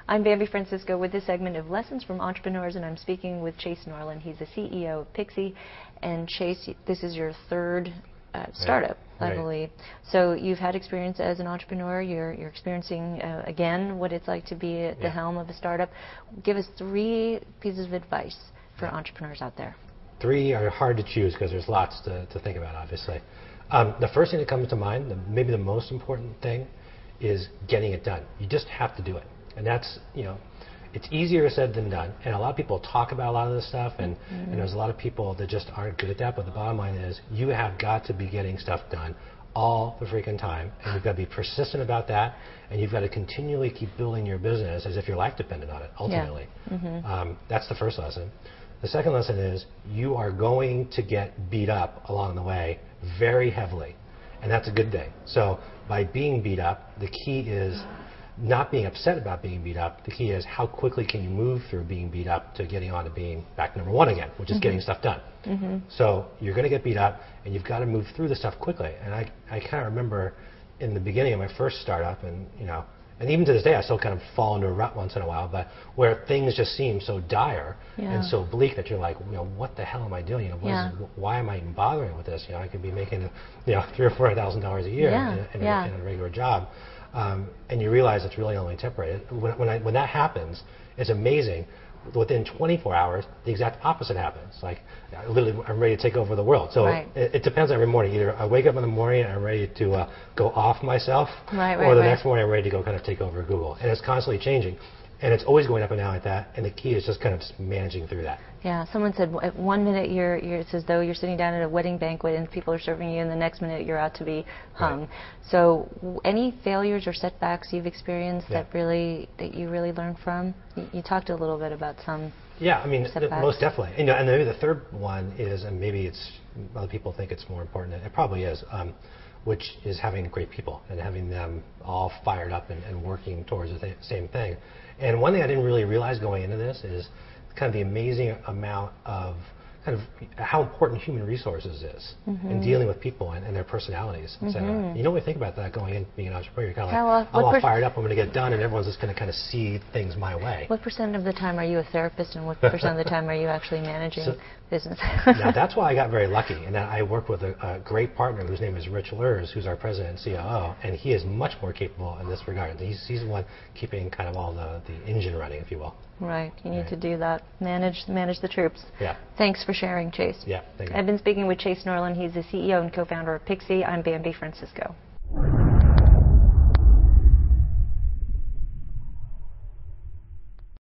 I'm Bambi Francisco with this segment of Lessons from Entrepreneurs, and I'm speaking with Chase Norlin. He's the CEO of Pixsy. And Chase, this is your third startup, I believe. So you've had experience as an entrepreneur. You're experiencing, again, what it's like to be at the helm of a startup. Give us 3 pieces of advice for entrepreneurs out there. 3 are hard to choose because there's lots to think about, obviously. The first thing that comes to mind, maybe the most important thing, is getting it done. You just have to do it. And that's, it's easier said than done. And a lot of people talk about a lot of this stuff, and there's a lot of people that just aren't good at that. But the bottom line is, you have got to be getting stuff done all the freaking time. And you've got to be persistent about that. And you've got to continually keep building your business as if your life depended on it, ultimately. That's the first lesson. The second lesson is, you are going to get beat up along the way very heavily. And that's a good thing. So by being beat up, the key is not being upset about being beat up. The key is, how quickly can you move through being beat up to getting on to being back to number 1 again, which is getting stuff done. So you're going to get beat up, and you've got to move through the stuff quickly. And I kind of remember in the beginning of my first startup, and and even to this day, I still kind of fall into a rut once in a while, but where things just seem so dire and so bleak that you're like, what the hell am I doing? Why am I even bothering with this? I could be making, $3,000 or $4,000 a year in a regular job, and you realize it's really only temporary. When that happens, it's amazing. Within 24 hours, the exact opposite happens. Like, literally, I'm ready to take over the world. So it depends on every morning. Either I wake up in the morning and I'm ready to go off myself, or the next morning I'm ready to go kind of take over Google. And it's constantly changing. And it's always going up and down like that. And the key is just kind of managing through that. Yeah, someone said at 1 minute it's as though you're sitting down at a wedding banquet and people are serving you, and the next minute you're out to be hung. So any failures or setbacks you've experienced that you really learned from? You talked a little bit about some. Yeah, I mean, most definitely. And maybe the third one is, and maybe other people think it's more important, and it probably is, which is having great people and having them all fired up and working towards the same thing. And one thing I didn't really realize going into this is kind of the amazing amount of kind of how important human resources is in dealing with people and their personalities, etc. You don't really think about that going in being an entrepreneur. You're kind of like, I'm all fired up, I'm going to get done, and everyone's just going to kind of see things my way. What % of the time are you a therapist, and what % of the time are you actually managing business? Now, that's why I got very lucky, and that I work with a great partner whose name is Rich Lurs, who's our president and COO, and he is much more capable in this regard. He's the one keeping kind of all the engine running, if you will. Right. You need to do that. Manage the troops. Yeah. Thanks for sharing, Chase. Yeah. Thank you. I've been speaking with Chase Norlin. He's the CEO and co-founder of Pixsy. I'm Bambi Francisco.